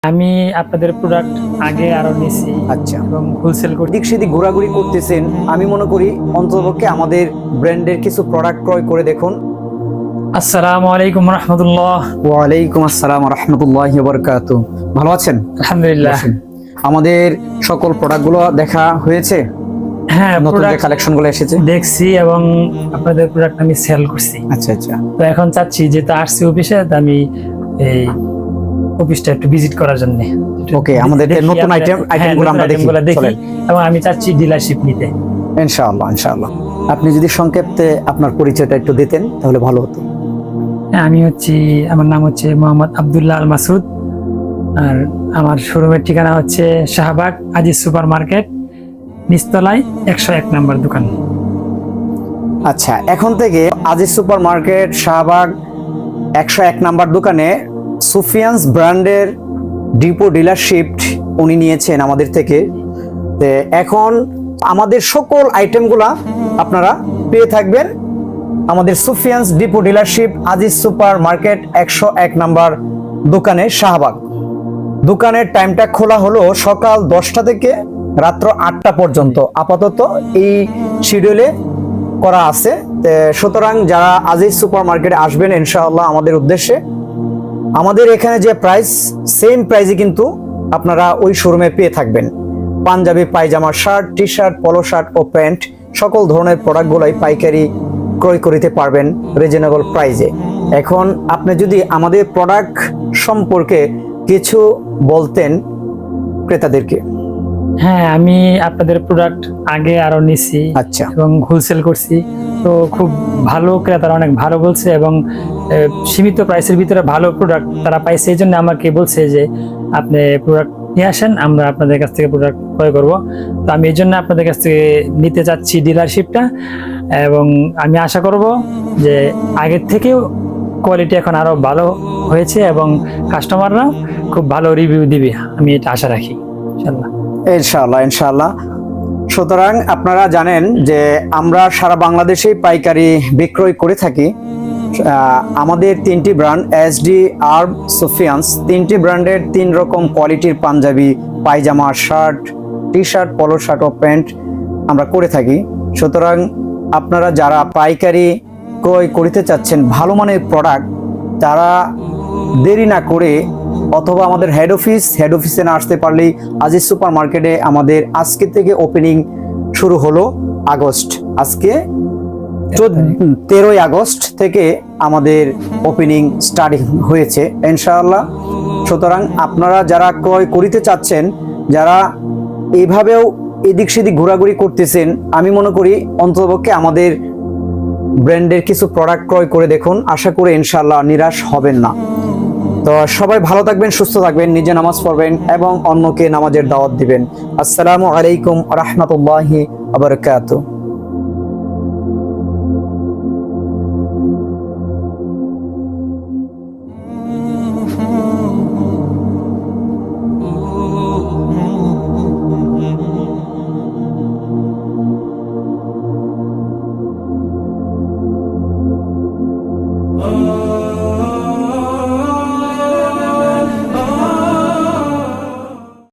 আমি আপনাদের প্রোডাক্ট আগে আরো নিছি। আচ্ছা, এবং হোলসেল করি। দিক সেদিক ঘোরাঘুরি করতেছেন, আমি মনে করি অন্ততপক্ষে আমাদের ব্র্যান্ডের কিছু প্রোডাক্ট ক্রয় করে দেখুন। আসসালামু আলাইকুম রাহমাতুল্লাহ। ওয়ালাইকুম আসসালাম রাহমাতুল্লাহি ওয়া বারাকাতুহু। ভালো আছেন? আলহামদুলিল্লাহ। আমাদের সকল প্রোডাক্টগুলো দেখা হয়েছে? হ্যাঁ, নতুন যে প্রোডাক্ট কালেকশনগুলো এসেছে দেখছি এবং আপনাদের প্রোডাক্ট আমি সেল করছি। আচ্ছা আচ্ছা, তো এখন চাচ্ছি যেহেতু আসছি অফিসে, তো আমি এই অফিসটা একটু ভিজিট করার জন্য। ওকে, আমাদের নতুন আইটেমগুলো আমরা দেখি চলেন। এবং আমি চাচ্ছি ডিলারশিপ নিতে। ইনশাআল্লাহ ইনশাআল্লাহ। আপনি যদি সংক্ষেপে আপনার পরিচয়টা একটু দিতেন তাহলে ভালো হতো। আমি আমার নাম হচ্ছে মোহাম্মদ আব্দুল্লাহ আল মাসুদ। আর আমার শোরুমের ঠিকানা হচ্ছে শাহবাগ আজিজ সুপার মার্কেট, নিচতলায় 101 নম্বর দোকান। আচ্ছা, এখন থেকে Aziz super market Shahbag 101 number দোকানে সুফিয়ানস ব্র্যান্ডের ডিপো ডিলারশিপ উনি নিয়েছেন আমাদের থেকে। এখন আমাদের সকল আইটেমগুলা আপনারা পেয়ে থাকবেন আমাদের Sufians depot dealership Aziz super market 101 number দোকানে শাহবাগ। দোকানের টাইমটা খোলা হলো সকাল 10টা থেকে রাত্র 8টা পর্যন্ত, আপাতত এই শিডিউলে করা আছে। সুতরাং যারা আজিজ সুপার মার্কেটে আসবেন ইনশাআল্লাহ আমাদের উদ্দেশ্যে, আমাদের এখানে যে প্রাইস সেম প্রাইসে কিন্তু আপনারা ওই শোরুমে পেয়ে থাকবেন। Panjabi, pyjama, shirt, T shirt, polo shirt ও প্যান্ট সকল ধরনের প্রোডাক্টগুলোই পাইকারি ক্রয় করিতে পারবেন রিজনেবল প্রাইসে। এখন আপনি যদি আমাদের প্রোডাক্ট সম্পর্কে কিছু বলতেন ক্রেতাদেরকে। হ্যাঁ, আমি আপনাদের প্রোডাক্ট আগে আরো নিছি। আচ্ছা, এবং হোলসেল করছি। তো খুব ভালো, ক্রেতারা অনেক ভালো বলছে এবং সীমিত প্রাইসের ভিতরে ভালো প্রোডাক্ট তারা পাইছে। এই জন্য আমাকে বলছে যে আপনি প্রোডাক্ট নিয়ে আসেন, আমরা আপনাদের কাছ থেকে প্রোডাক্ট ক্রয় করবো। তো আমি এই জন্য আপনাদের কাছ থেকে নিতে চাচ্ছি ডিলারশিপটা। এবং আমি আশা করব যে আগের থেকেও কোয়ালিটি এখন আরো ভালো হয়েছে এবং কাস্টমাররা খুব ভালো রিভিউ দিবে, আমি এটা আশা রাখি ইনশাআল্লাহ। ইনশাআল্লাহ ইনশাআল্লাহ। সুতরাং আপনারা জানেন যে আমরা সারা বাংলাদেশেই পাইকারি বিক্রয় করে থাকি। আমাদের 3টি ব্র্যান্ড এসডি, আর্ব, সুফিয়ানস, 3টি ব্র্যান্ডের 3 রকম কোয়ালিটির panjabi, pyjama, shirt, T shirt, polo shirt ও প্যান্ট আমরা করে থাকি। সুতরাং আপনারা যারা পাইকারি ক্রয় করিতে চাচ্ছেন ভালো মানের প্রোডাক্ট, তারা দেরি না করে অথবা আমাদের হেড অফিসে না আসতে পারলেই আজিজ সুপার মার্কেটে আমাদের আজকে থেকে ওপেনিং শুরু হলো আগস্ট। আজকে 13ই আগস্ট থেকে আমাদের ওপেনিং স্টার্ট হয়েছে ইনশাআল্লাহ। সুতরাং আপনারা যারা ক্রয় করিতে চাচ্ছেন, যারা এইভাবেও এদিক সেদিক ঘোরাঘুরি করতেছেন, আমি মনে করি অন্ততপক্ষে আমাদের ব্র্যান্ডের কিছু প্রোডাক্ট ক্রয় করে দেখুন। আশা করি ইনশাআল্লাহ নিরাশ হবেন না। তো সবাই ভালো থাকবেন, সুস্থ থাকবেন, নিজে নামাজ পড়বেন এবং অন্যকে নামাজের দাওয়াত দিবেন। আসসালামু আলাইকুম ওয়া রাহমাতুল্লাহি ওয়া বারাকাতুহু।